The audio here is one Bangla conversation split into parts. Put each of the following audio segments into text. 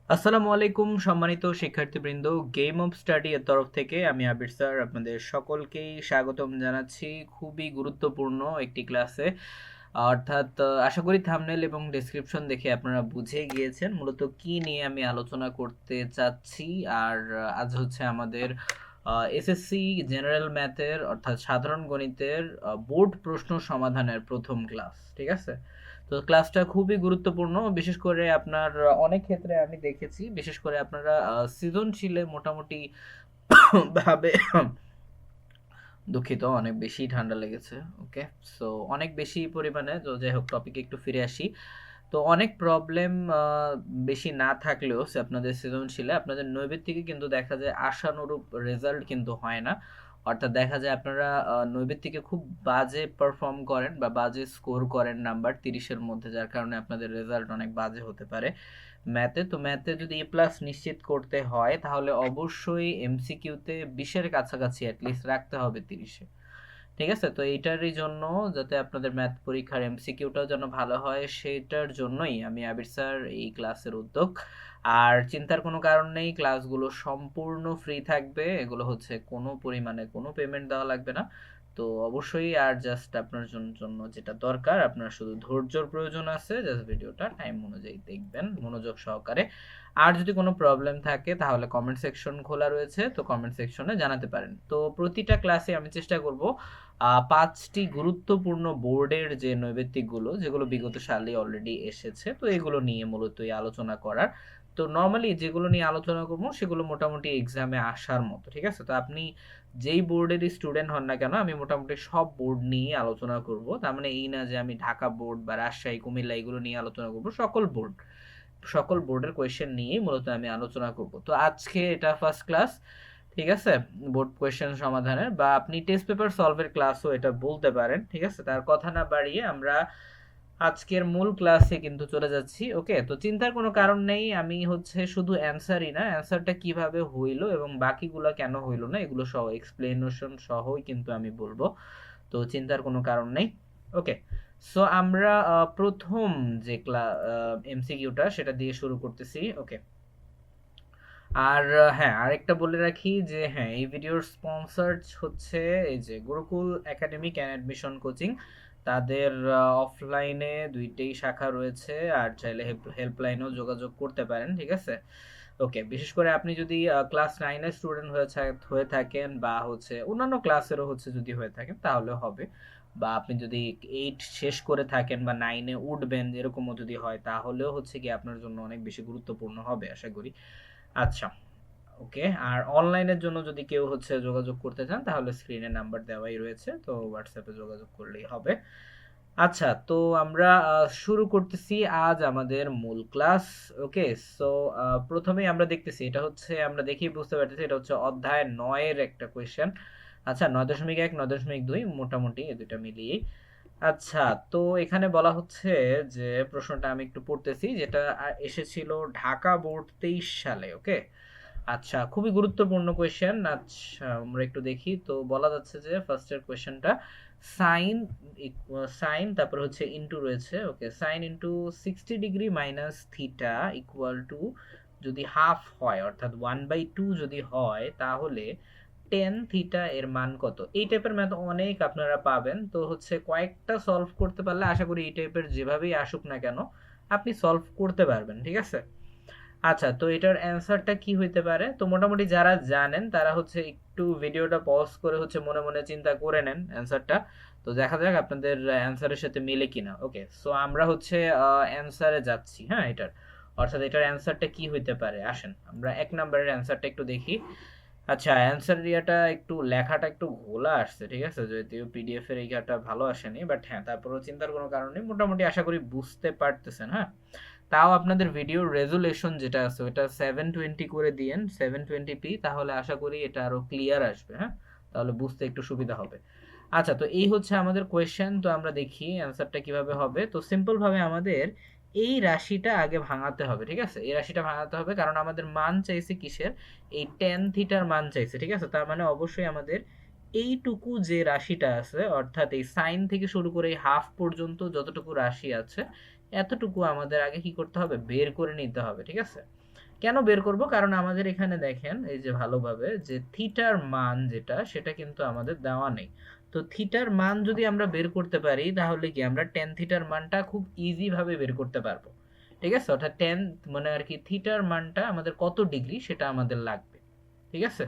আসসালামু আলাইকুম সম্মানিত শিক্ষার্থীবৃন্দ, গেম অফ স্টাডি এর তরফ থেকে আমি আবির স্যার আপনাদের সকলকেই স্বাগতম জানাচ্ছি খুবই গুরুত্বপূর্ণ একটি ক্লাসে। অর্থাৎ আশা করি থাম্বনেল এবং ডেসক্রিপশন দেখে আপনারা বুঝে গিয়েছেন মূলত কি নিয়ে আমি আলোচনা করতে চাচ্ছি। আর আজ হচ্ছে আমাদের এসএসসি জেনারেল ম্যাথের অর্থাৎ সাধারণ গণিতের বোর্ড প্রশ্ন সমাধানের প্রথম ক্লাস, ঠিক আছে? তো ক্লাসটা খুবই গুরুত্বপূর্ণ, বিশেষ করে আপনার অনেক ক্ষেত্রে আমি দেখেছি, বিশেষ করে আপনারা সৃজনশীলে মোটামুটি ভাবে দুঃখিত, অনেক বেশি ঠান্ডা লেগেছে। ওকে, সো অনেক বেশি পরিমাণে, তো যাই হোক টপিকে একটু ফিরে আসি। তো অনেক প্রবলেম বেশি না থাকলেও আপনাদের সৃজনশীলে আপনাদের নৈবেত্তিকে কিন্তু দেখা যায় আশানুরূপ রেজাল্ট কিন্তু হয় না। অর্থাৎ দেখা যায় আপনারা নৈবেত্তিকে খুব বাজে পারফর্ম করেন বা বাজে স্কোর করেন নাম্বার 30-এর মধ্যে, যার কারণে আপনাদের রেজাল্ট অনেক বাজে হতে পারে ম্যাথে। তো ম্যাথে যদি এ প্লাস নিশ্চিত করতে হয় তাহলে অবশ্যই এমসিকিউতে 20-এর কাছাকাছি অ্যাটলিস্ট রাখতে হবে 30-এ, ঠিক আছে? তো এইটারই জন্য, যাতে আপনাদের ম্যাথ পরীক্ষার এমসিকিউটাও যেন ভালো হয়, সেটার জন্যই আমি আবির স্যার এই ক্লাসের উদ্যোগ। আর চিন্তার কোনো কারণ নেই, ক্লাসগুলো সম্পূর্ণ ফ্রি থাকবে, এগুলো হচ্ছে কোনো পরিমাণে কোনো পেমেন্ট দেওয়া লাগবে না। তো অবশ্যই আর জাস্ট আপনার জন্য যেটা দরকার, আপনার শুধু ধৈর্যর প্রয়োজন আছে, জাস্ট ভিডিওটা টাইম অনুযায়ী দেখবেন মনোযোগ সহকারে। আর যদি কোনো প্রবলেম থাকে তাহলে কমেন্ট সেকশন খোলা রয়েছে, তো কমেন্ট সেকশনে জানাতে পারেন। তো প্রতিটা ক্লাসে আমি চেষ্টা করব 5টি গুরুত্বপূর্ণ বোর্ডের যে নৈবেত্তিকগুলো, যেগুলো বিগত সালে অলরেডি এসেছে, তো এগুলো নিয়ে মূলত এই আলোচনা করার। তো নর্মালি যেগুলো নিয়ে আলোচনা করবো সেগুলো মোটামুটি এক্সামে আসার মতো, ঠিক আছে? তো আপনি যেই বোর্ডেরই স্টুডেন্ট হন না কেন, আমি মোটামুটি সব বোর্ড নিয়ে আলোচনা করব। তার মানে এই না যে আমি ঢাকা বোর্ড বা রাজশাহী কুমিল্লা এগুলো নিয়ে আলোচনা করব, সকল বোর্ডের কোয়েশ্চেন নিয়েই মূলত আমি আলোচনা করব। তো আজকে এটা ফার্স্ট ক্লাস, ঠিক আছে, বোর্ড কোয়েশ্চেন সমাধানের, বা আপনি টেস্ট পেপার সলভের ক্লাসও এটা বলতে পারেন, ঠিক আছে? তার কথা না বাড়িয়ে আমরা আজকের মূল ক্লাসে কিন্তু চলে যাচ্ছি। ওকে, তো চিন্তার কোনো কারণ নেই, আমি হচ্ছে শুধু অ্যান্সারই না, অ্যান্সারটা কিভাবে হইলো এবং বাকিগুলো কেন হইলো না এগুলো সহ এক্সপ্লেনেশন সহই কিন্তু আমি বলবো। তো চিন্তার কোনো কারণ নেই। ওকে, সো আমরা প্রথম যে এমসিকিউটা সেটা দিয়ে শুরু করতেছি। ওকে, আর হ্যাঁ, আরেকটা বলে রাখি যে হ্যাঁ, এই ভিডিওর স্পন্সর হচ্ছে এই যে Gurukul academic and admission coaching. তাদের অফলাইনে দুইটাই শাখা রয়েছে, আর চাইলে হেল্পলাইনেও যোগাযোগ করতে পারেন, ঠিক আছে? ওকে, বিশেষ করে আপনি যদি ক্লাস 9-এর স্টুডেন্ট হয়ে থাকেন, বা হচ্ছে অন্যান্য ক্লাসেরও হচ্ছে যদি হয়ে থাকেন তাহলে হবে, বা আপনি যদি 8 শেষ করে থাকেন বা 9-এ উঠবেন এরকমও যদি হয় তাহলেও হচ্ছে কি আপনার জন্য অনেক বেশি গুরুত্বপূর্ণ হবে আশা করি। আচ্ছা, ওকে, আর অনলাইনের জন্য যদি কেউ হচ্ছে যোগাযোগ করতে চান তাহলে স্ক্রিনে নাম্বার দেওয়াই রয়েছে, তো হোয়াটসঅ্যাপে যোগাযোগ করলেই হবে। আচ্ছা, তো আমরা শুরু করতেছি আজ আমাদের মূল ক্লাস। ওকে, সো প্রথমেই আমরা দেখতেছি, এটা হচ্ছে আমরা দেখেই বুঝতে পারতেছি এটা হচ্ছে অধ্যায় 9-এর একটা কোয়েশ্চেন। আচ্ছা, 9.1 9.2 মোটামুটি এই দুইটা মিলিয়ে। আচ্ছা, তো এখানে বলা হচ্ছে যে প্রশ্নটা আমি একটু পড়তেছি, যেটা এসেছিল ঢাকা বোর্ড 23 সালে। ওকে, আচ্ছা, খুবই গুরুত্বপূর্ণ কোয়েশ্চেন। আচ্ছা, আমরা একটু দেখি। তো বলা যাচ্ছে যে ফার্স্টের কোয়েশ্চেনটা সাইন সাইন তারপর হচ্ছে ইনটু রয়েছে। Okay, sine into 60 degree minus theta equal to যদি হাফ হয়, অর্থাৎ 1/2 যদি হয়, তাহলে টেন থিটা এর মান কত? এই টাইপের ম্যাথ অনেক আপনারা পাবেন, তো হচ্ছে কয়েকটা সলভ করতে পারলে আশা করি এই টাইপের যেভাবেই আসুক না কেন আপনি সলভ করতে পারবেন, ঠিক আছে? আচ্ছা, তো এটার অ্যান্সারটা কি হইতে পারে? তো মোটামুটি যারা জানেন তারা হচ্ছে একটু ভিডিওটা পজ করে হচ্ছে মনে মনে চিন্তা করে নেন অ্যান্সারটা। তো দেখা যাক আপনাদের অ্যান্সারের সাথে মিলে কিনা। ওকে, সো আমরা হচ্ছে অ্যান্সারে যাচ্ছি। হ্যাঁ, এটার অর্থাৎ এটার অ্যান্সারটা কি হইতে পারে, আসেন আমরা 1 নম্বরের অ্যান্সারটা একটু দেখি। আচ্ছা, অ্যান্সার ইয়েটা একটু লেখাটা একটু ঘোলা আসছে, ঠিক আছে? যদিও পিডিএফ এর এইটা ভালো আসেনি, বাট হ্যাঁ, তারপরেও চিন্তার কোনো কারণ নেই, মোটামুটি আশা করি বুঝতে পারতেছেন। হ্যাঁ, তাও আপনাদের ভিডিওর রেজুলেশন যেটা আছে ওটা 720 করে দিয়েন, 720p, তাহলে আশা করি এটা আরো ক্লিয়ার আসবে। হ্যাঁ, তাহলে বুঝতে একটু সুবিধা হবে। আচ্ছা, তো এই হচ্ছে আমাদের কোয়েশ্চেন। তো আমরা দেখি অ্যান্সারটা কিভাবে হবে। তো সিম্পল ভাবে আমাদের এই রাশিটা আগে ভাঙাতে হবে, ঠিক আছে? এই রাশিটা ভাঙাতে হবে কারণ আমাদের মান চাইছে কিসের? এই টেন থিটার মান চাইছে, ঠিক আছে? তার মানে অবশ্যই আমাদের এইটুকু যে রাশিটা আছে, অর্থাৎ এই সাইন থেকে শুরু করে এই হাফ পর্যন্ত যতটুকু রাশি আছে, এতটুকু আমাদের আগে কি করতে হবে, বের করে নিতে হবে। ঠিক আছে, কেন বের করব, কারণ আমাদের এখানে দেখেন এই যে ভালোভাবে যে থিটার মান যেটা সেটা কিন্তু আমাদের দেওয়া নেই। তো থিটার মান যদি আমরা বের করতে পারি তাহলে কি আমরা টেন থিটার মানটা খুব ইজি ভাবে বের করতে পারবো। ঠিক আছে, অর্থাৎ টেন মানে আর কি থিটার মানটা আমাদের কত ডিগ্রি সেটা আমাদের লাগবে। ঠিক আছে,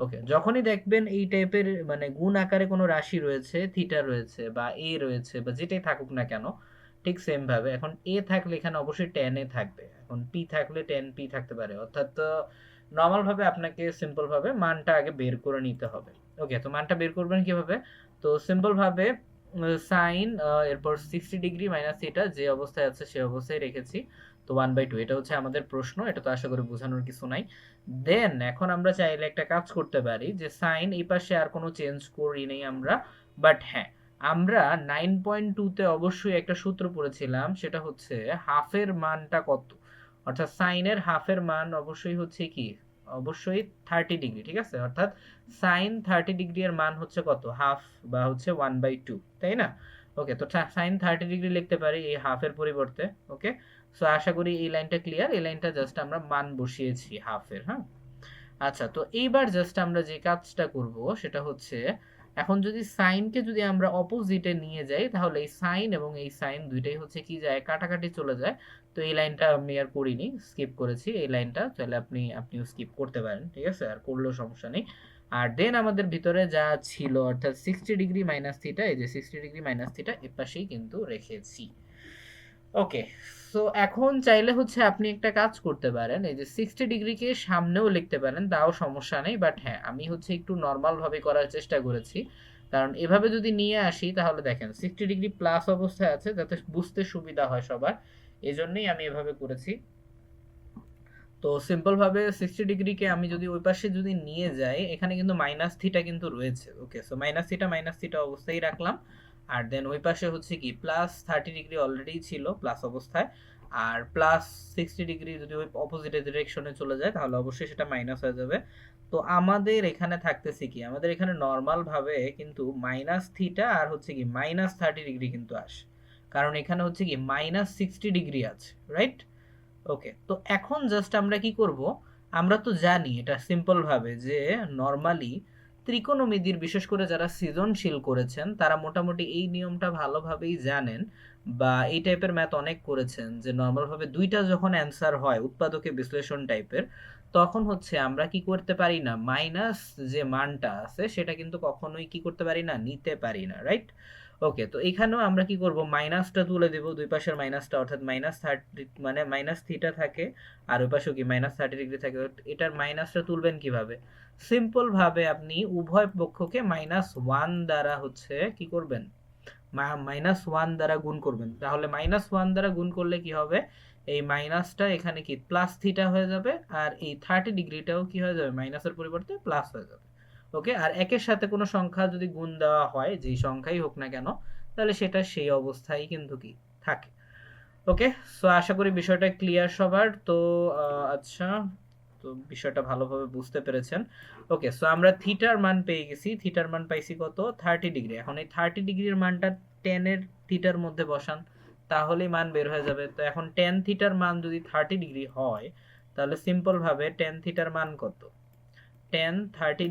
ওকে, যখনই দেখবেন এই টাইপের মানে গুণ আকারে কোনো রাশি রয়েছে, থিটা রয়েছে বা এ রয়েছে বা যেটাই থাকুক না কেন, ঠিক সেম ভাবে এখন এ থাকলে এখানে অবশ্যই টেন এ থাকবে, এখন পি থাকলে টেন পি থাকতে পারে, অর্থাৎ নর্মাল ভাবে আপনাকে সিম্পল ভাবে মানটা আগে বের করে নিতে হবে। ওকে, তো মানটা বের করবেন কিভাবে, তো সিম্পল ভাবে সাইন এরপর 60 ডিগ্রি মাইনাস থিটা যে অবস্থায় আছে সে অবস্থায় রেখেছি। তো 1/2 এটা হচ্ছে আমাদের প্রশ্ন, এটা তো আশা করি বোঝানোর কিছু নাই। দেন এখন আমরা চাইলে একটা কাজ করতে পারি যে সাইন এই পাশে আর কোনো চেঞ্জ করি নেই আমরা, বাট হ্যাঁ আমরা 9.2-তে অবশ্যই একটা সূত্র পড়েছিলাম, সেটা হচ্ছে হাফের মানটা কত, অর্থাৎ সাইনের হাফের মান অবশ্যই হচ্ছে কি, অবশ্যই 30 ডিগ্রি। ঠিক আছে, অর্থাৎ সাইন 30 ডিগ্রি এর মান হচ্ছে কত, হাফ বা হচ্ছে 1/2, তাই না? ওকে, তো সাইন 30 ডিগ্রি লিখতে পারি এই হাফের পরিবর্তে। ওকে, সো আশা করি এই লাইনটা ক্লিয়ার, এই লাইনটা জাস্ট আমরা মান বসিয়েছি হাফের। হ্যাঁ, আচ্ছা, তো এইবার জাস্ট আমরা যে কাজটা করব সেটা হচ্ছে এখন যদি সাইনকে যদি আমরা অপোজিটে নিয়ে যাই তাহলে এই সাইন এবং এই সাইন দুইটাই হচ্ছে কি যায়, কাটাকাটি চলে যায়। তো এই লাইনটা আমি আর করিনি, স্কিপ করেছি এই লাইনটা, তাহলে আপনিও স্কিপ করতে পারেন, ঠিক আছে, আর করলেও সমস্যা নেই। আর দেন আমাদের ভিতরে যা ছিল অর্থাৎ 60 ডিগ্রি মাইনাস থিটা, এই যে 60 ডিগ্রি মাইনাস থিটা এর পাশেই কিন্তু রেখেছি। ওকে, সো এখন চাইলে হচ্ছে আপনি একটা কাজ করতে পারেন, এই যে 60 ডিগ্রিকে সামনেও লিখতে পারেন, তাও সমস্যা নেই, বাট হ্যাঁ আমি হচ্ছে একটু নর্মাল ভাবে করার চেষ্টা করেছি, কারণ এভাবে যদি নিয়ে আসি তাহলে দেখেন 60 ডিগ্রি প্লাস অবস্থায় আছে যাতে বুঝতে সুবিধা হয় সবার, এই জন্যই আমি এভাবে করেছি। তো সিম্পল ভাবে 60 ডিগ্রিকে আমি যদি ওই পাশে যদি নিয়ে যাই, এখানে কিন্তু মাইনাস থিটা কিন্তু রয়েছে। ওকে, সো মাইনাস থিটা অবস্থায় রাখলাম, আর দেন ওই পাশে হচ্ছে কি প্লাস 30 ডিগ্রি অলরেডি ছিল প্লাস অবস্থায়, আর প্লাস 60 ডিগ্রি যদি ওই অপোজিট ডিরেকশনে চলে যায় তাহলে অবশ্যই সেটা মাইনাস হয়ে যাবে। তো আমাদের এখানে থাকতেছে কি, আমাদের এখানে নর্মাল ভাবে কিন্তু মাইনাস থিটা আর হচ্ছে কি -30 ডিগ্রি কিন্তু আসে, কারণ এখানে হচ্ছে কি -60 ডিগ্রি আছে, রাইট? ওকে, তো এখন জাস্ট আমরা কি করব, আমরা তো জানি এটা সিম্পল ভাবে যে নরমালি ত্রিকোণমিতির বিশেষ করে যারা সৃজনশীল করেছেন তারা মোটামুটি এই নিয়মটা ভালোভাবেই জানেন, বা এই টাইপের ম্যাথ অনেক করেছেন যে নর্মাল ভাবে দুইটা যখন অ্যান্সার হয় উৎপাদকে বিশ্লেষণ টাইপের, তখন হচ্ছে আমরা কি করতে পারি না, মাইনাস যে মানটা আছে সেটা কিন্তু কখনোই কি করতে পারি না, নিতে পারি না, রাইট? ওকে, তো এখানেও আমরা কি করব, মাইনাসটা তুলে দেব দুই পাশের মাইনাসটা, অর্থাৎ -30 মানে মাইনাস থিটা থাকে আর ওই পাশেও কি -30 ডিগ্রি থাকে, এটার মাইনাসটা তুলবেন কিভাবে, সিম্পল ভাবে আপনি উভয় পক্ষকে -1 দ্বারা হচ্ছে কি করবেন, -1 দ্বারা গুণ করবেন, তাহলে -1 দ্বারা গুণ করলে কি হবে, এই মাইনাসটা এখানে কি প্লাস থিটা হয়ে যাবে, আর এই 30 ডিগ্রিটাও কি হয়ে যাবে, মাইনাসের পরিবর্তে প্লাস হয়ে যাবে। ওকে, আর একের সাথে কোনো সংখ্যা যদি গুণ দেওয়া হয় যেই সংখ্যাই হোক না কেন, তাহলে সেটা সেই অবস্থায় কিন্তু কি থাকে। ওকে, সো আশা করি বিষয়টা ক্লিয়ার সবার। তো আচ্ছা, তো বিষয়টা ভালোভাবে বুঝতে পেরেছেন। ওকে, সো আমরা থিটার মান পেয়ে গেছি, থিটার মান পাইছি কত, 30 ডিগ্রি। এখন এই 30 ডিগ্রির মানটা টেনের থিটার মধ্যে বসান, তাহলেই মান বের হয়ে যাবে। তো এখন টেন থিটার মান যদি 30 ডিগ্রি হয় তাহলে সিম্পল ভাবে টেন থিটার মান কত, টেন থার্টি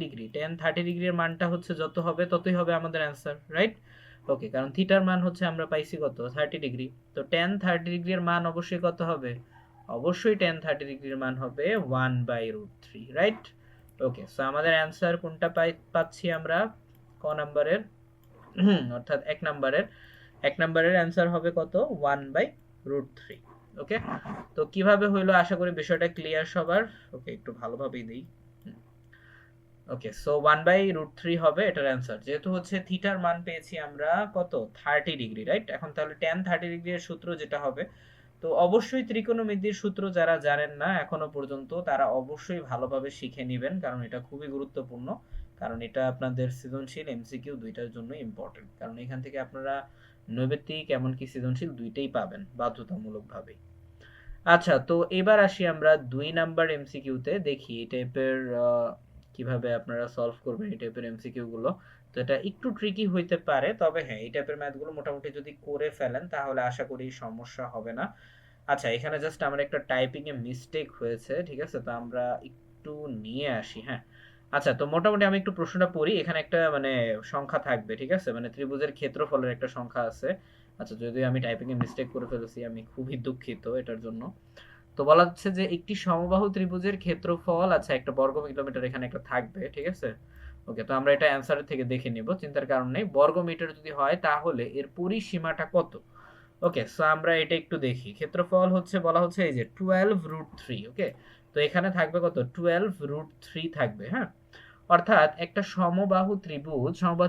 ডিগ্রির মানটা হচ্ছে যত হবে ততই হবে আমাদের অ্যান্সার, রাইট? ওকে, কারণ থিটার মান হচ্ছে আমরা পাইছি কত, 30 ডিগ্রি। তো টেন 30 ডিগ্রির মান অবশ্যই কত হবে, অবশ্যই টেন 30 ডিগ্রির মান হবে 1/√3, রাইট? ওকে, সো আমাদের অ্যান্সার কোনটা পাচ্ছি আমরা, ক নাম্বারের, অর্থাৎ এক নাম্বারের অ্যান্সার হবে কত, 1/√3। ওকে, তো কিভাবে হইলো আশা করি বিষয়টা ক্লিয়ার সবার। ওকে, একটু ভালোভাবেই দিই। ওকে, সো 1/√3 হবে এটার অ্যান্সার, যেহেতু হচ্ছে থিটার মান পেয়েছি আমরা কত, 30 ডিগ্রি, রাইট? এখন তাহলে টেন 30 ডিগ্রি এর সূত্র যেটা হবে, তো অবশ্যই ত্রিকোণমিতির সূত্র যারা জানেন না এখনো পর্যন্ত তারা অবশ্যই ভালোভাবে শিখে নেবেন, কারণ এটা খুবই গুরুত্বপূর্ণ, কারণ এটা আপনাদের সৃজনশীল এমসিকিউ দুইটার জন্য ইম্পর্টেন্ট, কারণ এখান থেকে আপনারা নৈবেত্তিক এমনকি সৃজনশীল দুইটাই পাবেন বাধ্যতামূলকভাবে। আচ্ছা, তো এবার আসি আমরা 2 নাম্বার এমসিকিউতে, দেখি এই টাইপের কিভাবে আপনারা সলভ করবেন এই টাইপের এমসিকিউ গুলো। তো এটা একটু ট্রিকি হইতে পারে, তবে হ্যাঁ এই টাইপের ম্যাথগুলো মোটামুটি যদি করে ফেলেন তাহলে আশা করি সমস্যা হবে না। আচ্ছা, এখানে জাস্ট আমার একটা টাইপিং এ মিস্টেক হয়েছে, ঠিক আছে, তো আমরা একটু নিয়ে আসি। হ্যাঁ, আচ্ছা, তো মোটামুটি আমি একটু প্রশ্নটা পড়ি। এখানে একটা মানে সংখ্যা থাকবে, ঠিক আছে, মানে ত্রিভুজের ক্ষেত্রফলের একটা সংখ্যা আছে। আচ্ছা, যদিও আমি টাইপিং এ মিস্টেক করে ফেলেছি, আমি খুবই দুঃখিত এটার জন্য। তো বলা হচ্ছে যে একটি সমবাহু ত্রিভুজের ক্ষেত্রফল, আচ্ছা, একটা বর্গ কিলোমিটার এখানে একটা থাকবে, ঠিক আছে। ওকে, তো আমরা এটা অ্যান্সারের থেকে দেখে নিব, চিন্তার কারণ নেই। বর্গ মিটার যদি হয় তাহলে এর পরিসীমাটা কত? ওকে, সো আমরা এটা একটু দেখি। ক্ষেত্রফল হচ্ছে, বলা হচ্ছে এই যে 12√3। ওকে, তো এখানে থাকবে কত? 12√3 থাকবে। হ্যাঁ, অর্থাৎ একটা সমবাহু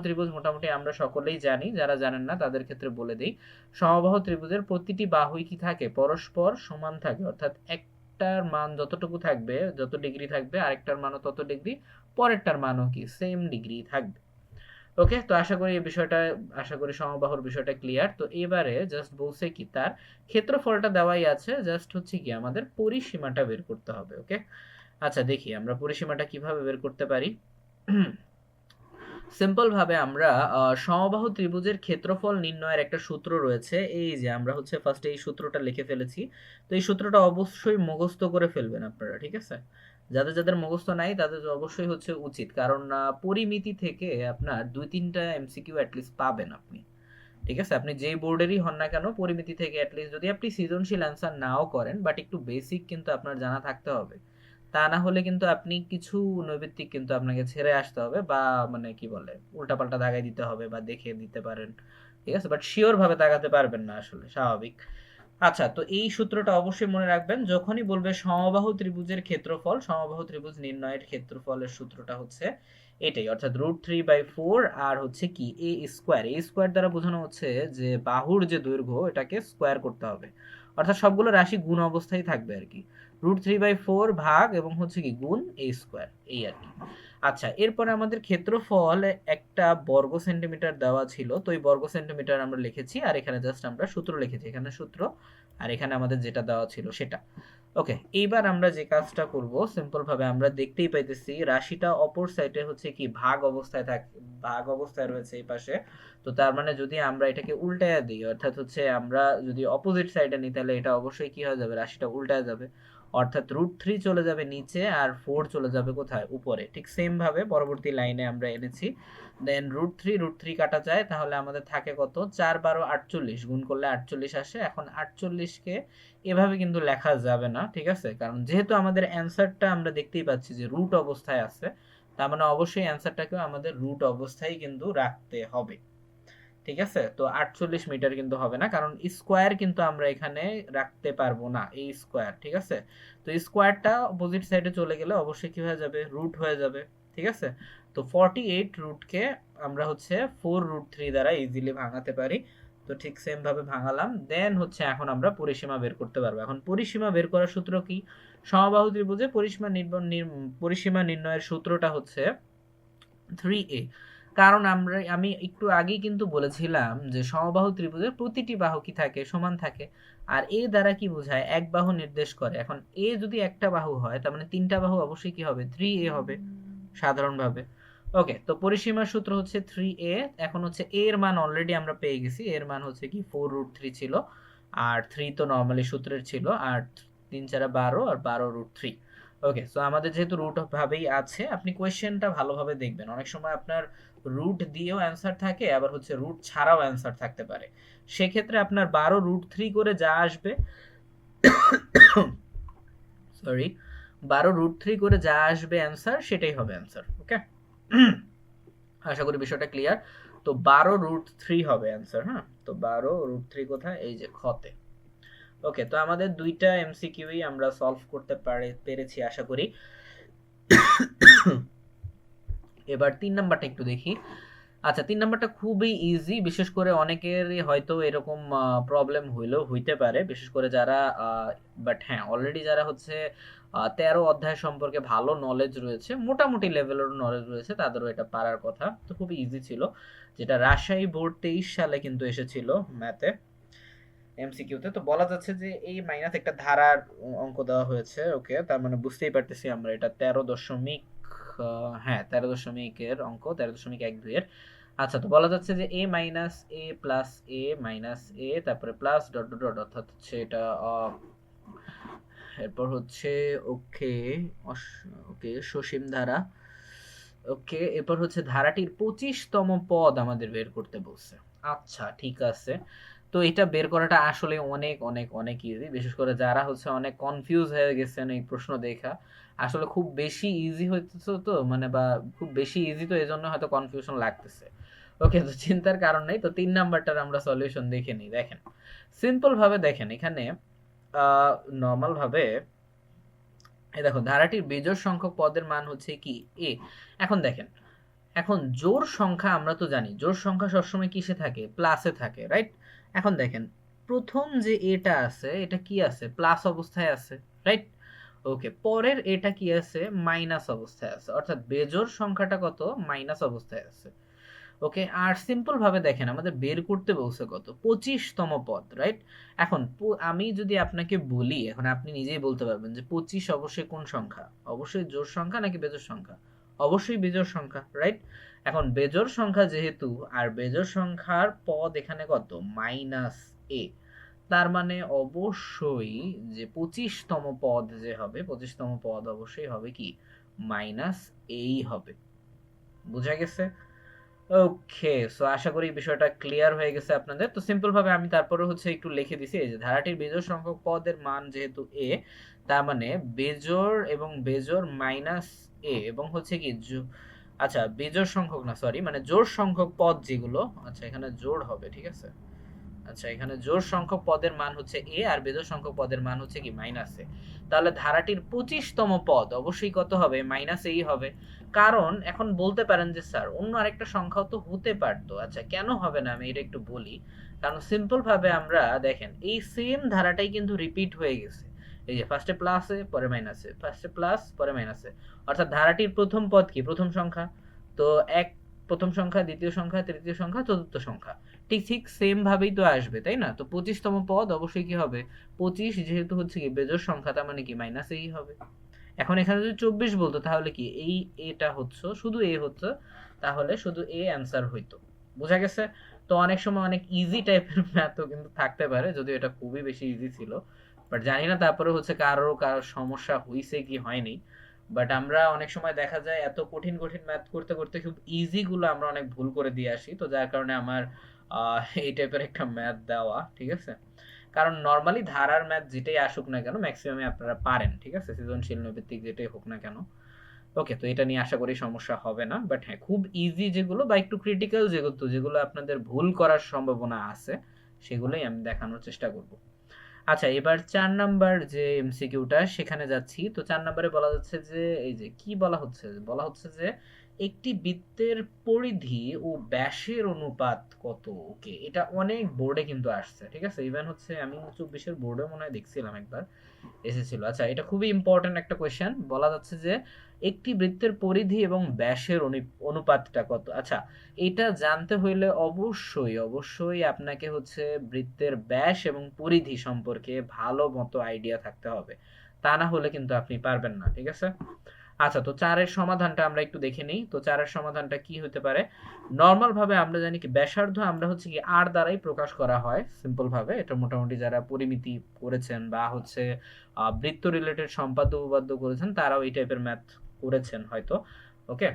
ত্রিভুজ মোটামুটি আমরা সকলেই জানি, যারা জানেন না তাদের ক্ষেত্রে বলে দিই। সমবাহু ত্রিভুজের প্রতিটি বাহুই কি থাকে? পরস্পর সমান থাকে, অর্থাৎ একটার মান যতটুকু থাকবে, যত ডিগ্রি থাকবে, আরেকটার মানও তত ডিগ্রি, পরেরটার মানও কি সেম ডিগ্রি থাকবে। ওকে, তো আশা করি এই বিষয়টা, আশা করি সমবাহুর বিষয়টা ক্লিয়ার। তো এবারে জাস্ট বলছে কি তার ক্ষেত্রফলটা দেওয়াই আছে, জাস্ট হচ্ছে কি আমাদের পরিসীমাটা বের করতে হবে। ওকে, আচ্ছা, দেখি আমরা পরিসীমাটা কিভাবে বের করতে পারি। সিম্পল ভাবে আমরা সমবাহু ত্রিভুজের ক্ষেত্রফল নির্ণয়ের একটা সূত্র রয়েছে। এই যে আমরা হচ্ছে ফার্স্টে এই সূত্রটা লিখে ফেলেছি। তো এই সূত্রটা অবশ্যই মুখস্থ করে ফেলবেন আপনারা, ঠিক আছে। যাদের যাদের মুখস্থ নাই তাদের অবশ্যই হচ্ছে উচিত, কারণ পরিমিতি থেকে আপনার 2-3টা এমসিকিউ অ্যাটলিস্ট পাবেন আপনি, ঠিক আছে। আপনি যেই বোর্ডেরই হন না কেন, পরিমিতি থেকে অ্যাটলিস্ট যদি আপনি সৃজনশীল অ্যান্সার নাও করেন, বাট একটু বেসিক কিন্তু আপনার জানা থাকতে হবে। তা না হলে কিন্তু আপনি কিছু নৈর্ব্যক্তিক কিন্তু আপনাকে ছেড়ে আসতে হবে, বা মানে কি বলে উল্টাপাল্টা দাগাই দিতে হবে, বা দেখে দিতে পারেন, ঠিক আছে, বাট শিওর ভাবে দাগাতে পারবেন না, আসলে স্বাভাবিক। আচ্ছা, তো এই সূত্রটা অবশ্যই মনে রাখবেন, যখনই বলবে সমবাহু ত্রিভুজের ক্ষেত্রফল, সমবাহু ত্রিভুজ নির্ণয়ের ক্ষেত্রফলের সূত্রটা হচ্ছে এটাই, অর্থাৎ √3/4 আর হচ্ছে কি এ স্কোয়ার। এ স্কোয়ার দ্বারা বোঝানো হচ্ছে যে বাহুর যে দৈর্ঘ্য এটাকে স্কোয়ার করতে হবে, অর্থাৎ সবগুলো রাশি গুণ অবস্থায় থাকবে আর কি। √3/4 ভাগ এবং হচ্ছে কি গুণ এ স্কোয়ার, এই আর কি। আচ্ছা, এরপরে আমাদের ক্ষেত্রফল একটা বর্গ সেন্টিমিটার দেওয়া ছিল, তো এই বর্গ সেন্টিমিটার আমরা লিখেছি, আর এখানে জাস্ট আমরা সূত্র লিখেছি, এখানে সূত্র, আর এখানে আমাদের যেটা দেওয়া ছিল সেটা। ওকে, এইবার আমরা যে কাজটা করব, সিম্পল ভাবে আমরা দেখতেই পাইতেছি রাশিটা অপর সাইডে হচ্ছে কি ভাগ অবস্থায় থাকে, ভাগ অবস্থায় রয়েছে এই পাশে। তো তার মানে যদি আমরা এটাকে উল্টায়া দিই, অর্থাৎ হচ্ছে আমরা যদি অপোজিট সাইডে নিই, তাহলে এটা অবশ্যই কি হয়ে যাবে? রাশিটা উল্টায় যাবে, অর্থাৎ √3 চলে যাবে নিচে আর 4 চলে যাবে কোথায়? উপরে। ঠিক সেম ভাবে পরবর্তী লাইনে আমরা এনেছি। দেন √3 কাটা যায়, তাহলে আমাদের থাকে কত? 4×12 = 48, গুণ করলে 48 আসে। এখন 48কে এভাবে কিন্তু লেখা যাবে না, ঠিক আছে, কারণ যেহেতু আমাদের অ্যান্সারটা আমরা দেখতেই পাচ্ছি যে রুট অবস্থায় আছে, তার মানে অবশ্যই অ্যান্সারটাকেও আমাদের রুট অবস্থায় কিন্তু রাখতে হবে, ঠিক আছে। তো 48 মিটার কিন্তু হবে না, কারণ স্কোয়ার কিন্তু আমরা এখানে রাখতে পারবো না, এই স্কোয়ার, ঠিক আছে। তো স্কোয়ারটা অপোজিট সাইডে চলে গেলে অবশ্যই কি হয়ে যাবে? রুট হয়ে যাবে, ঠিক আছে। তো 48 রুটকে আমরা হচ্ছে 4√3 দ্বারা ইজিলি ভাঙাতে পারি। তো ঠিক সেম ভাবে ভাঙালাম, দেন হচ্ছে এখন আমরা পরিসীমা বের করতে পারবো। এখন পরিসীমা বের করার সূত্র কি? সমবাহু ত্রিভুজে পরিসীমা নির্ণয়ের সূত্রটা হচ্ছে 3a। কারণ আমি একটু আগেই কিন্তু বলেছিলাম যে সমবাহু ত্রিভুজের প্রতিটি বাহু কি থাকে? সমান থাকে। আর এ দ্বারা কি বোঝায়? এক বাহু নির্দেশ করে। এখন এ যদি একটা বাহু হয়, তার মানে তিনটা বাহু অবশ্যই কি হবে? 3a হবে সাধারণভাবে। ওকে, তো পরিসীমার সূত্র হচ্ছে 3a। এখন হচ্ছে a এর মান অলরেডি আমরা পেয়ে গেছি, এর মান হচ্ছে কি 4√3 ছিল, আর 3 তো নর্মালি সূত্রের ছিল, আর 3×4 = 12, আর 12√3। ওকে, সো আমাদের যেহেতু রুট ভাবেই আছে, আপনি কোয়েশ্চেনটা ভালোভাবে দেখবেন। অনেক সময় আপনার রুট দিয়েও অ্যান্সার থাকে, আবার হচ্ছে রুট ছাড়াও অ্যান্সার থাকতে পারে। সেক্ষেত্রে আপনার 12√3 করে যা আসবে, সরি, 12√3 করে যা আসবে অ্যান্সার, সেটাই হবে অ্যান্সার। ওকে, আশা করি বিষয়টা ক্লিয়ার। তো 12√3 হবে অ্যান্সার। হ্যাঁ, তো 12√3 কোথায়? এই যে খতে। ওকে, তো আমাদের দুইটা এমসিকিউই আমরা সলভ করতে পেরেছি আশা করি। এবার 3 নাম্বারটা একটু দেখি। আচ্ছা, 3 নাম্বারটা খুবই ইজি, বিশেষ করে অনেকেরই হয়তো এরকম প্রবলেম হইতে পারে, বিশেষ করে যারা বাট হ্যাঁ অলরেডি যারা হচ্ছে 13 অধ্যায় সম্পর্কে ভালো নলেজ রয়েছে, মোটামুটি লেভেলের নলেজ রয়েছে, তাদেরও এটা পারার কথা। তো খুবই ইজি ছিল, যেটা রাজশাহী বোর্ড 23 সালে কিন্তু এসেছিল ম্যাথে, এমসিকিউতে। তো বলা যাচ্ছে যে এই মাইনাস একটা ধারার অঙ্ক দেওয়া হয়েছে। ওকে, তার মানে বুঝতেই পারতেছি আমরা এটা 13 দশমিক, হ্যাঁ 13 দশমিকের অঙ্ক, 13.12 এর। আচ্ছা, তো বলা যাচ্ছে যে a minus a plus a minus a তারপরে প্লাস ডট ডট ডট, অর্থাৎ হচ্ছে এটা এরপর হচ্ছে ওকে ওকে সসীম ধারা। ওকে, এরপর হচ্ছে ধারাটির 25তম পদ আমাদের বের করতে বলছে। আচ্ছা, ঠিক আছে। তো এটা বের করাটা আসলে অনেক অনেক অনেক ইজি, বিশেষ করে যারা হচ্ছে অনেক কনফিউজ হয়ে গেছেন এই প্রশ্ন দেখা। আসলে খুব বেশি ইজি হইতেছে তো, মানে বা খুব বেশি ইজি, তো এই জন্য হয়তো কনফিউশন লাগতেছে। ওকে, তো চিন্তার কারণ নেই। তো 3 নাম্বারটার আমরা সলিউশন দেখে নিই। দেখেন, সিম্পল ভাবে দেখেন এখানে নর্মাল ভাবে এই দেখো, ধারাটির বেজোড় সংখ্যক পদের মান হচ্ছে কি এ। এখন দেখেন, এখন জোড় সংখ্যা আমরা তো জানি জোড় সংখ্যা সবসময় কিসে থাকে, প্লাসে থাকে, রাইট? এখন দেখেন, প্রথম যে এটা আছে এটা কি আছে, প্লাস অবস্থায় আছে, রাইট? ওকে, পরের এটা কি আছে, মাইনাস অবস্থায় আছে, অর্থাৎ বেজোড় সংখ্যাটা কত, মাইনাস অবস্থায় আছে। ওকে, আর সিম্পল ভাবে দেখেন আমাদের বের করতে বলছে কত, 25তম পদ, রাইট? এখন আমি যদি আপনাকে বলি, এখন আপনি নিজেই বলতে পারবেন যে 25 অবশ্যই কোন সংখ্যা, অবশ্যই জোড় সংখ্যা নাকি বেজোড় সংখ্যা? অবশ্যই বেজোড় সংখ্যা, রাইট? এখন বেজোড় সংখ্যা যেহেতু, আর বেজোড় সংখ্যার পদ এখানে কত, মাইনাস এ, তার মানে অবশ্যই যে 25তম পদ যে হবে, 25তম পদ অবশ্যই হবে কি, মাইনাস এই হবে। বুঝা গেছে? ওকে, সো আশা করি বিষয়টা ক্লিয়ার হয়ে গেছে আপনাদের। তো সিম্পল ভাবে আমি তারপরে হচ্ছে একটু লিখে দিছি, এই যে ধারাটির বেজোড় সংখ্যক পদের মান যেহেতু এ, তার মানে বেজোড় এবং বেজোড় মাইনাস এ, এবং হচ্ছে কি আচ্ছা, বেজোড় সংখ্যক না, সরি, মানে জোড় সংখ্যক পদ যেগুলো, আচ্ছা এখানে জোড় হবে, ঠিক আছে। আচ্ছা, এখানে জোড় সংখ্যক পদের মান হচ্ছে এ আর বেজোড় সংখ্যক পদের মান হচ্ছে কি, মাইনাস এ। তাহলে ধারাটির 25তম পদ অবশ্যই কত হবে, মাইনাস এই হবে। কারণ এখন বলতে পারেন যে স্যার অন্য আরেকটা সংখ্যাও তো হতে পারতো। আচ্ছা, কেন হবে না আমি এটা একটু বলি। কারণ সিম্পল ভাবে আমরা দেখেন এই সেম ধারাটাই কিন্তু রিপিট হয়ে গেছে। এই যে ফার্স্টে প্লাসে পরে মাইনাসে, ফার্স্টে প্লাস পরে মাইনাসে, অর্থাৎ ধারাটির প্রথম পদ কি, প্রথম সংখ্যা। তো এক, প্রথম সংখ্যা, দ্বিতীয় সংখ্যা, তৃতীয় সংখ্যা, চতুর্থ সংখ্যা, ঠিক ঠিক সেম ভাবেই তো আসবে, তাই না? তো 25তম পদ অবশ্যই কি হবে, 25 যেহেতু হচ্ছে কি বেজোড় সংখ্যা, তার মানে কি মাইনাস এই হবে। এখন এখানে যদি 24 বলতো তাহলে কি এই এটা হচ্ছে শুধু এ হচ্ছে, তাহলে শুধু এ অ্যান্সার হইতো। বোঝা গেছে? তো অনেক সময় অনেক ইজি টাইপের ম্যাথও কিন্তু থাকতে পারে, যদিও এটা খুবই বেশি ইজি ছিল। বাট জানি না তারপরে হচ্ছে কারো কারো সমস্যা হইছে কি হয়নি। বাট আমরা অনেক সময় দেখা যায় এত কঠিন কঠিন ম্যাথ করতে করতে খুব ইজি গুলো আমরা অনেক ভুল করে দিয়ে আসি, তো যার কারণে আমার এই টাইপের একটা ম্যাথ দেওয়া, ঠিক আছে? কারণ নরমালি ধারার ম্যাথ যেটাই আসুক না কেন ম্যাক্সিমামে আপনারা পারেন, ঠিক আছে, সৃজনশীল নৈর্ব্যক্তিক যেটাই হোক না কেন। ওকে, তো এটা নিয়ে আশা করি সমস্যা হবে না। বাট হ্যাঁ, খুব ইজি যেগুলো বা একটু ক্রিটিক্যাল যেগুলো, যেগুলো আপনাদের ভুল করার সম্ভাবনা আছে, সেগুলোই আমি দেখানোর চেষ্টা করব। আচ্ছা, এবার 4 নাম্বার যে এমসিকিউটা সেখানে যাচ্ছি। তো 4 নাম্বারে বলা যাচ্ছে যে এই যে কি বলা হচ্ছে, বলা হচ্ছে যে একটি বৃত্তের পরিধি ও ব্যাসের অনুপাত কত। ওকে, এটা অনেক বোর্ডে কিন্তু আসছে, ঠিক আছে। ইভেন হচ্ছে আমি 24 বোর্ডে মনে হয় দেখছিলাম একবার এসেছিল। আচ্ছা, এটা খুবই ইম্পর্টেন্ট একটা কোয়েশ্চেন। বলা যাচ্ছে যে একটি বৃত্তের পরিধি এবং ব্যাসের অনুপাতটা কত। আচ্ছা, এটা জানতে হইলে অবশ্যই অবশ্যই আপনাকে হচ্ছে বৃত্তের ব্যাস এবং পরিধি সম্পর্কে ভালো মতো আইডিয়া থাকতে হবে, তা না হলে কিন্তু আপনি পারবেন না, ঠিক আছে। আচ্ছা, তো 4-এর সমাধানটা আমরা একটু দেখে নিই। তো 4-এর সমাধানটা কি হতে পারে, নর্মাল ভাবে আমরা জানি কি ব্যাসার্ধ আমরা হচ্ছে কি আর দ্বারাই প্রকাশ করা হয় সিম্পল ভাবে। এটা মোটামুটি যারা পরিমিতি করেছেন বা হচ্ছে বৃত্ত রিলেটেড সম্পাদ্য উপপাদ্য করেছেন তারাও এই টাইপের ম্যাথ করেছেন হয়তো। ওকে,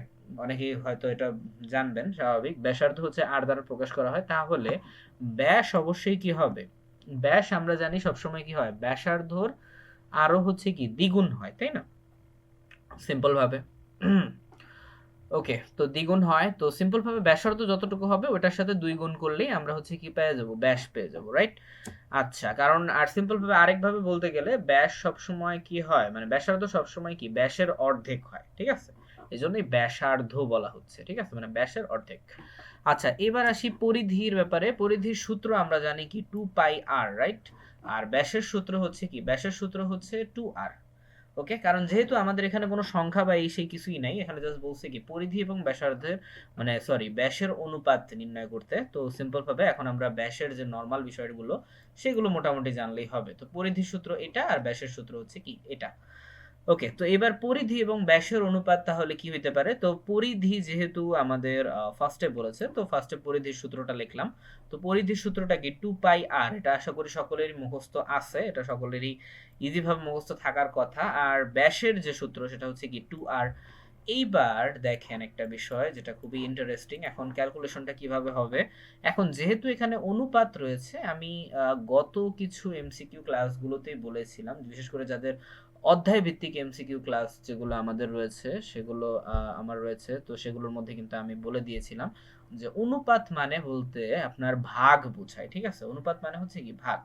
অনেকেই হয়তো এটা জানবেন, স্বাভাবিক। ব্যাসার্ধ হচ্ছে আর দ্বারা প্রকাশ করা হয়, তাহলে ব্যাস অবশ্যই কি হবে, ব্যাস আমরা জানি সবসময় কি হয়, ব্যাসার্ধর আরো হচ্ছে কি দ্বিগুণ হয়, তাই না? সিম্পল ভাবে ওকে, তো দ্বিগুণ হয়, তো সিম্পল ভাবে ব্যাসার্ধ যতটুকু হবে ওটার সাথে 2 গুণ করলেই আমরা হচ্ছে কি পেয়ে যাব, ব্যাস পেয়ে যাব, রাইট? আচ্ছা, কারণ আর সিম্পল ভাবে আরেক ভাবে বলতে গেলে ব্যাস সবসময় কি হয়, মানে ব্যাসার্ধ সবসময় কি ব্যাসের অর্ধেক হয়, ঠিক আছে। এজন্যই ব্যাসার্ধ বলা হচ্ছে, ঠিক আছে, মানে ব্যাসের অর্ধেক। আচ্ছা, এবার আসি পরিধির ব্যাপারে। পরিধির সূত্র আমরা জানি কি 2 পাই আর, রাইট? আর ব্যাসের সূত্র হচ্ছে কি, ব্যাসের সূত্র হচ্ছে 2r। ওকে, কারণ যেহেতু আমাদের এখানে কোনো সংখ্যা বা এই সেই কিছুই নাই, এখানে জাস্ট বলছে কি পরিধি এবং ব্যাসার্ধের, মানে সরি ব্যাসের অনুপাত নির্ণয় করতে। তো সিম্পল ভাবে এখন আমরা ব্যাসের যে নরমাল বিষয়গুলো সেগুলো মোটামুটি জানলেই হবে। তো পরিধির সূত্র এটা আর ব্যাসের সূত্র হচ্ছে কি এটা। ওকে, তো এবার পরিধি এবং ব্যাসের অনুপাত তাহলে কি হইতে পারে? তো পরিধি যেহেতু আমাদের ফার্স্টে বলেছে, তো ফার্স্টে পরিধির সূত্রটা লিখলাম। তো পরিধির সূত্রটা কি 2 পাই আর, এটা আশা করি সকলেরই মুখস্থ আছে, এটা সকলেরই ইজি ভাবে মুখস্থ থাকার কথা। আর ব্যাসের যে সূত্র সেটা হচ্ছে কি 2 আর। এইবার দেখেন একটা বিষয় যেটা খুবই ইন্টারেস্টিং, এখন ক্যালকুলেশনটা কিভাবে হবে। এখন যেহেতু এখানে অনুপাত রয়েছে, আমি গত কিছু এমসিকিউ ক্লাসগুলোতেই বলেছিলাম, বিশেষ করে যাদের অধ্যায় ভিত্তিক এমসিকিউ ক্লাস যেগুলো আমাদের রয়েছে সেগুলো আমার রয়েছে, তো সেগুলোর মধ্যে কিন্তু আমি বলে দিয়েছিলাম যে অনুপাত মানে বলতে আপনার ভাগ বোঝায়। ঠিক আছে, অনুপাত মানে হচ্ছে কি ভাগ।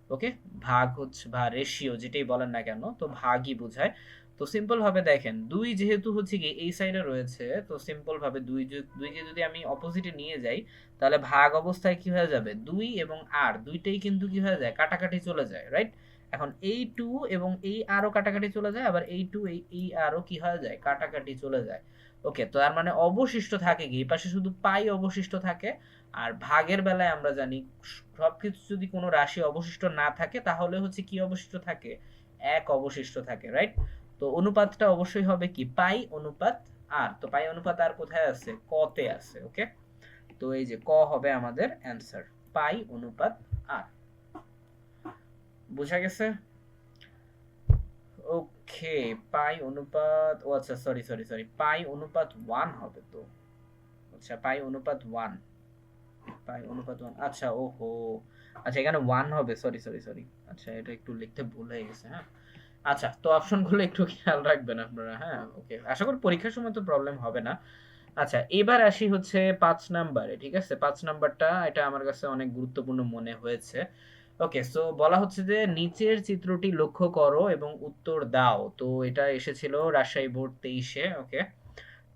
ওকে, ভাগ হচ্ছে বা রেশিও যেটাই বলেন না কেন, তো ভাগই বোঝায়। তো সিম্পল ভাবে দেখেন, দুই যেহেতু হচ্ছে কি এই সাইডে রয়েছে, তো সিম্পল ভাবে দুইকে যদি আমি অপোজিটে নিয়ে যাই, তাহলে ভাগ অবস্থায় কি হয়ে যাবে, দুই এবং আর দুইটাই কিন্তু কি হয়ে যায়, কাটাকাটি চলে যায়, রাইট। এখন এই টু এবং এই আরও কাটাকাটি চলে যায়, আবার এই টু এই আরও কি হয়ে যায়, কাটাকাটি চলে যায়। ওকে, তো তার মানে অবশিষ্ট থাকে কি, এই পাশে শুধু পাই অবশিষ্ট থাকে। আর ভাগের বেলায় আমরা জানি সবকিছু যদি কোনো রাশি অবশিষ্ট না থাকে তাহলে হচ্ছে কি অবশিষ্ট থাকে, এক অবশিষ্ট থাকে, রাইট। তো অনুপাতটা অবশ্যই হবে কি পাই অনুপাত আর। তো পাই অনুপাত আর কোথায় আছে, ক তে আছে। ওকে, তো এই যে ক হবে আমাদের অ্যান্সার, পাই অনুপাত আর। বোঝা গেছে? ওকে, পাই অনুপাত, ও আচ্ছা সরি সরি সরি, পাই অনুপাত 1 হবে তো। আচ্ছা পাই অনুপাত 1, পাই অনুপাত 1, আচ্ছা ওহো, আচ্ছা এখানে 1 হবে, সরি সরি সরি, আচ্ছা এটা একটু লিখতে ভুল হয়ে গেছে, হ্যাঁ। আচ্ছা, তো অপশনগুলো একটু খেয়াল রাখবেন আপনারা, হ্যাঁ। ওকে, আশা করি পরীক্ষার সময় তো প্রবলেম হবে না। আচ্ছা, এবার আসি হচ্ছে 5 নাম্বারে। ঠিক আছে, 5 নাম্বারটা এটা আমার কাছে অনেক গুরুত্বপূর্ণ মনে হয়েছে। ওকে, সো বলা হচ্ছে যে নিচের চিত্রটি লক্ষ্য করো এবং উত্তর দাও। তো এটা এসেছিল রাজশাহী বোর্ড 23-এ। ওকে,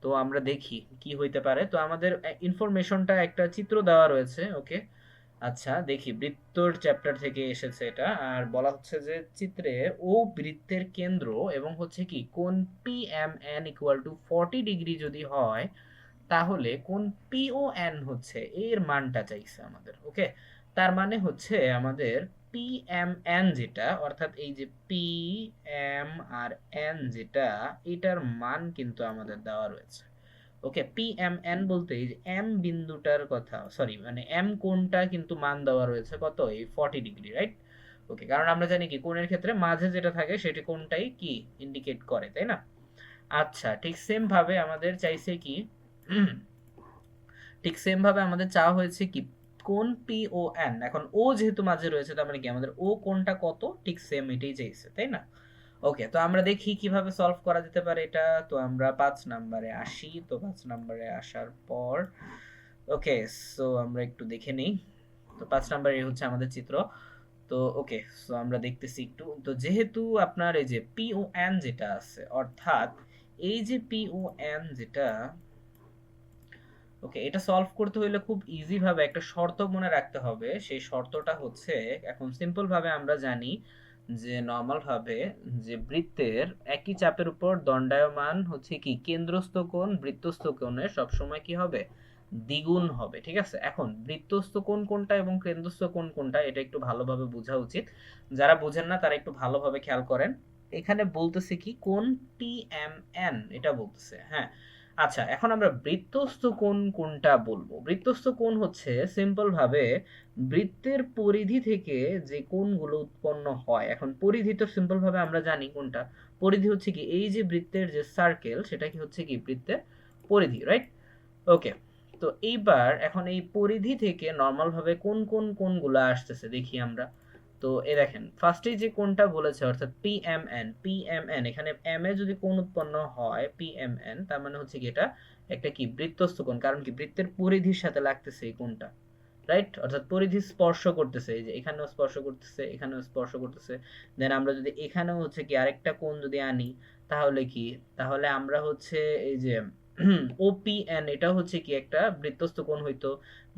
তো আমরা দেখি কি হইতে পারে। তো আমাদের ইনফরমেশনটা একটা চিত্র দেওয়া রয়েছে। ওকে, আচ্ছা দেখি, বৃত্তর চ্যাপ্টার থেকে এসেছে এটা। আর বলা হচ্ছে যে চিত্রে ও বৃত্তের কেন্দ্র এবং হচ্ছে কি কোণ P M N equal to 40 degree যদি হয়, তাহলে কোন পি ও এন হচ্ছে এর মানটা চাইছে আমাদের। ওকে, তার মানে হচ্ছে আমাদের পি এম এন যেটা, অর্থাৎ এই যে পি এম আর এন যেটা, এটার মান কিন্তু আমাদের দেওয়া রয়েছে। ওকে, পি এম এন বলতে এই যে এম বিন্দুটার কথা, সরি মানে এম কোণটা কিন্তু মান দেওয়া রয়েছে কত, এই 40 ডিগ্রি, রাইট। ওকে, কারণ আমরা জানি কি কোণের ক্ষেত্রে মাঝে যেটা থাকে সেটি কোণটাই কি ইন্ডিকেট করে, তাই না। আচ্ছা, ঠিক সেম ভাবে আমাদের চাইছে কি ঠিক সেম ভাবে আমাদের চাওয়া হয়েছে কি কোন পি ও এন। এখন ও যেহেতু মাঝে রয়েছে, তার মানে কি আমাদের ও কোনটা কত, ঠিক সেম এটাই চাইছে, তাই না। ওকে, তো আমরা দেখি কিভাবে সলভ করা যেতে পারে এটা। তো আমরা 5 নাম্বারে আসি। তো 5 নাম্বারে আসার পর ওকে, সো আমরা একটু দেখে নেই। তো 5 নাম্বারে হচ্ছে আমাদের চিত্র। তো ওকে, সো আমরা দেখতেছি একটু। তো যেহেতু আপনার এই যে পি ও এন যেটা আছে, অর্থাৎ এই যে পি ও এন যেটা, ওকে, এটা সলভ করতে হলে খুব ইজি ভাবে একটা শর্ত মনে রাখতে হবে। সেই শর্তটা হচ্ছে, এখন সিম্পল ভাবে আমরা জানি যে নরমাল ভাবে যে বৃত্তের একই চাপের উপর দণ্ডায়মান হচ্ছে কি কেন্দ্রস্থ কোণ বৃত্তস্থ কোণের সবসময় কি হবে, দ্বিগুণ হবে। ঠিক আছে, এখন বৃত্তস্থ কোণ কোনটা এবং কেন্দ্রস্থ কোণ কোনটা এটা একটু ভালোভাবে বোঝা উচিত। যারা বোঝেন না তারা একটু ভালোভাবে খেয়াল করেন। এখানে বলতেছে কি কোণ পি এম এন, এটা বলতেছে, হ্যাঁ। আচ্ছা, এখন আমরা বৃত্তস্থ কোণ কোনটা বলবো। বৃত্তস্থ কোণ হচ্ছে সিম্পল ভাবে বৃত্তের পরিধি থেকে যে কোণগুলো উৎপন্ন হয়। এখন পরিধি তো সিম্পল ভাবে আমরা জানি কোনটা, পরিধি হচ্ছে কি এই যে বৃত্তের যে সার্কেল, সেটা কি হচ্ছে কি বৃত্তের পরিধি, রাইট। ওকে, তো এইবার এখন এই পরিধি থেকে নর্মাল ভাবে কোন কোন কোণগুলো আসতেছে দেখি আমরা। তো এই দেখেন ফার্স্টেই যে কোণটা বলেছে, অর্থাৎ পিএমএন, পিএমএন এখানে এম এ যদি কোণ উৎপন্ন হয় পিএমএন, তার মানে হচ্ছে কি এটা একটা কি বৃত্তস্থ কোণ, কারণ কি বৃত্তের পরিধির সাথে লাগতেছে এই কোণটা, রাইট। অর্থাৎ পরিধি স্পর্শ করতেছে, এই যে এখানেও স্পর্শ করতেছে, এখানেও স্পর্শ করতেছে। দেন আমরা যদি এখানেও হচ্ছে কি আরেকটা কোণ যদি আনি, তাহলে কি, তাহলে আমরা হচ্ছে এই যে ওপিএন, এটা হচ্ছে কি একটা বৃত্তস্থ কোণ হইতো।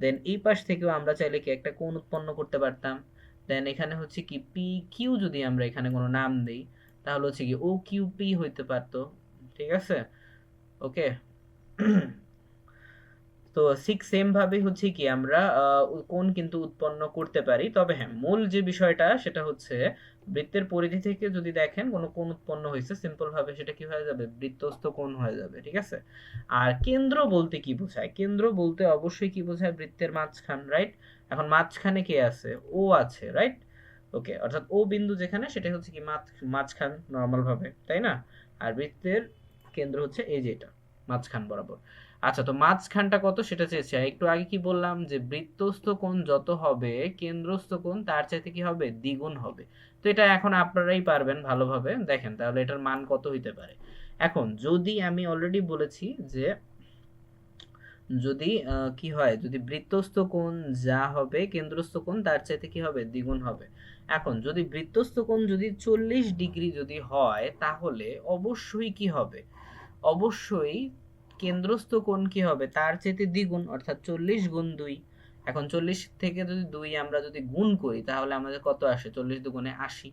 দেন এই পাশ থেকেও আমরা চাইলে কি একটা কোণ উৎপন্ন করতে পারতাম। দেন এখানে হচ্ছে কি পি কিউ, যদি আমরা এখানে কোনো নাম দেই, তাহলে হচ্ছে কি ও কিউ পি হইতে পারতো। ঠিক আছে, ওকে। তো ঠিক সেম ভাবে হচ্ছে কি আমরা কোণ কিন্তু উৎপন্ন করতে পারি। তবে হ্যাঁ, মূল যে বিষয়টা সেটা হচ্ছে বৃত্তের পরিধি থেকে যদি দেখেন কোনো কোণ উৎপন্ন হয়েছে, সিম্পল ভাবে সেটা কি হয়ে যাবে, বৃত্তস্থ কোণ হয়ে যাবে। ঠিক আছে। আর কেন্দ্র বলতে কি বোঝায়? কেন্দ্র বলতে অবশ্যই কি বোঝায়, বৃত্তের মাঝখান, রাইট? এখন মাঝখানে কে আছে, ও আছে, রাইট? ওকে, অর্থাৎ ও বিন্দু যেখানে সেটা হচ্ছে কি মাঝখান নর্মাল ভাবে, তাই না? আর বৃত্তের কেন্দ্র হচ্ছে এই যে এটা মাঝখান বরাবর। আচ্ছা, তো মাঝখানটা কত সেটা চেয়েছি। একটু আগে কি বললাম যে বৃত্তস্থ কোণ যত হবে কেন্দ্রস্থ কোণ তার চাইতে কি হবে, দ্বিগুণ হবে। তো এটা এখন আপনারাই পারবেন ভালোভাবে দেখেন, তাহলে এটার মান কত হইতে পারে। এখন যদি আমি অলরেডি বলেছি যে যদি কি হয়, যদি বৃত্তস্থ কোণ যা হবে কেন্দ্রস্থ কোণ তার চাইতে কি হবে, দ্বিগুণ হবে। এখন যদি বৃত্তস্থ কোণ যদি 40 ডিগ্রি যদি হয় তাহলে অবশ্যই কি হবে, অবশ্যই কেন্দ্রস্থ কোণ কি হবে তার চাইতে দ্বিগুণ, অর্থাৎ 40 গুণ 2। এখন 40 থেকে যদি 2 আমরা যদি গুণ করি তাহলে আমাদের কত আসে, 40 দুগুণে 80,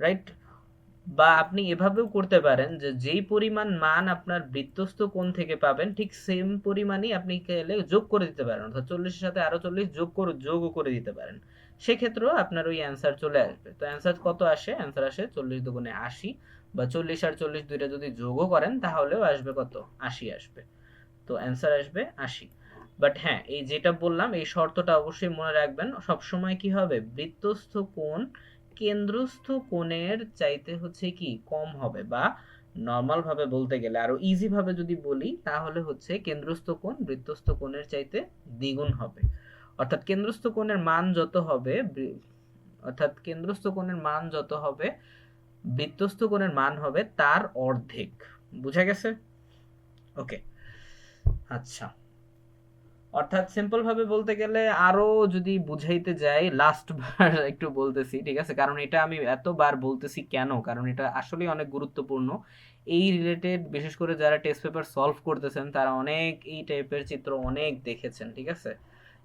রাইট? বা আপনি এভাবেও করতে পারেন যে যেই পরিমাণ মান আপনার বৃত্তস্থ কোণ থেকে পাবেন ঠিক সেম পরিমাণই আপনি চাইলে যোগ করে দিতে পারেন, অর্থাৎ 40 এর সাথে আরো 40 যোগও করে দিতে পারেন। সেক্ষেত্রেও আপনার ওই অ্যান্সার চলে আসবে। তো অ্যান্সার কত আসে, অ্যান্সার আসে 40 দুগুণে 80, বা 40 আর 40 দুইটা যদি যোগও করেন তাহলেও আসবে কত, 80 আসবে। তো অ্যান্সার আসবে 80। বাট হ্যাঁ, এই যেটা বললাম এই শর্তটা অবশ্যই মনে রাখবেন, সবসময় কি হবে, বৃত্তস্থ কোণ কেন্দ্রস্থ কোণের চাইতে হচ্ছে কি কম হবে, বা নর্মাল ভাবে বলতে গেলে আরো ইজি ভাবে যদি বলি তাহলে হচ্ছে কেন্দ্রস্থ কোণ বৃত্তস্থ কোণের চাইতে দ্বিগুণ হবে। অর্থাৎ কেন্দ্রস্থ কোণের মান যত হবে অর্থাৎ কেন্দ্রস্থ কোণের মান যত হবে বৃত্তস্থ কোণের মান হবে তার অর্ধেক। বুঝা গেছে? ওকে, আচ্ছা। অর্থাৎ সিম্পল ভাবে বলতে গেলে আরো যদি বুঝাইতে যাই, লাস্ট বার একটু বলতেছি, ঠিক আছে? কারণ এটা আমি এতবার বলতেছি কেন, কারণ এটা আসলে অনেক গুরুত্বপূর্ণ। এই রিলেটেড বিশেষ করে যারা টেস্ট পেপার সলভ করতেছেন তারা অনেক এই টাইপের চিত্র অনেক দেখেছেন, ঠিক আছে?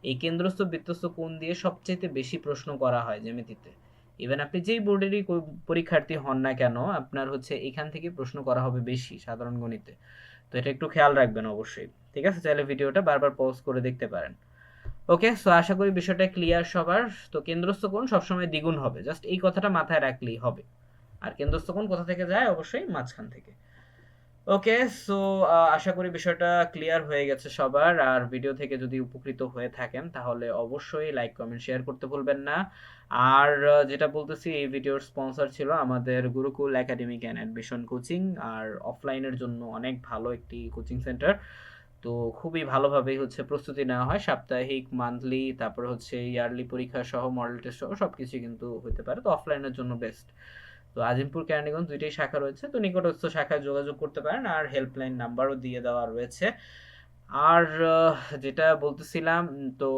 এই কেন্দ্রস্থ বৃত্তস্থ কোণ দিয়ে সবচেয়ে বেশি প্রশ্ন করা হয় জ্যামিতিতে। ইভেন আপনি যেই বোর্ডেরই পরীক্ষার্থী হন না কেন, আপনার হচ্ছে এখান থেকে প্রশ্ন করা হবে বেশি সাধারণ গণিতে। তো এটা একটু খেয়াল রাখবেন অবশ্যই। ঠিক আছে, চাইলে ভিডিওটা বারবার পজ করে দেখতে পারেন। ওকে, সো আশা করি বিষয়টা ক্লিয়ার সবার। তো কেন্দ্রস্থ কোণ সবসময় দ্বিগুণ হবে, জাস্ট এই কথাটা মাথায় রাখলেই হবে। আর কেন্দ্রস্থ কোণ কোথা থেকে যায়, অবশ্যই মাঝখান থেকে। ওকে, সো আশা করি বিষয়টা ক্লিয়ার হয়ে গেছে সবার। আর ভিডিও থেকে যদি উপকৃত হয়ে থাকেন তাহলে অবশ্যই লাইক কমেন্ট শেয়ার করতে ভুলবেন না। আর যেটা বলতেছি, এই ভিডিওর স্পন্সর ছিল আমাদের Gurukul academic and admission coaching, আর অফলাইনের জন্য অনেক ভালো একটি কোচিং সেন্টার। তো খুবই ভালোভাবেই হচ্ছে প্রস্তুতি নেওয়া হয়, সাপ্তাহিক, মান্থলি, তারপর হচ্ছে ইয়ারলি পরীক্ষা সহ, মডেল টেস্ট সহ সবকিছু কিন্তু হতে পারে। তো অফলাইনের জন্য বেস্ট। তো আজিমপুর কেরানীগঞ্জ দুইটাই শাখা রয়েছে, তো নিকটস্থ শাখায় যোগাযোগ করতে পারেন, আর হেল্পলাইন নাম্বারও দিয়ে দেওয়া রয়েছে। আর যেটা বলতেছিলাম, তো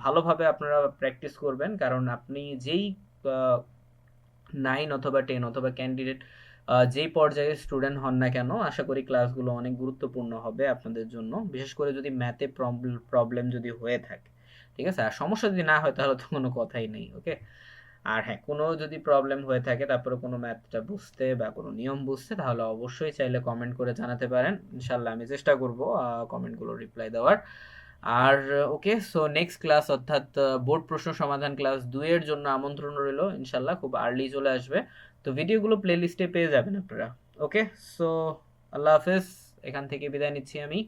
ভালোভাবে আপনারা প্র্যাকটিস করবেন, কারণ আপনি যেই 9 অথবা 10 অথবা ক্যান্ডিডেট যেই পর্যায়ে স্টুডেন্ট হন না কেন, আশা করি ক্লাসগুলো অনেক গুরুত্বপূর্ণ হবে আপনাদের জন্য, বিশেষ করে যদি ম্যাথে প্রবলেম যদি হয়ে থাকে। ঠিক আছে, আর সমস্যা যদি না হয় তাহলে তো কোনো কথাই নেই। ওকে, আর হ্যাঁ, কোনো যদি প্রবলেম হয়ে থাকে তারপরে কোনো ম্যাথটা বুঝতে বা কোনো নিয়ম বুঝতে, তাহলে অবশ্যই চাইলে কমেন্ট করে জানাতে পারেন। ইনশাল্লাহ আমি চেষ্টা করব কমেন্টগুলো রিপ্লাই দেওয়ার। আর ওকে, সো নেক্সট ক্লাস অর্থাৎ বোর্ড প্রশ্ন সমাধান ক্লাস 2 এর জন্য আমন্ত্রণ রইল, ইনশাল্লাহ খুব আর্লি চলে আসবে। তো ভিডিওগুলো প্লেলিস্টে পেয়ে যাবেন আপনারা। ওকে, সো আল্লাহ হাফেজ, এখান থেকে বিদায় নিচ্ছি আমি।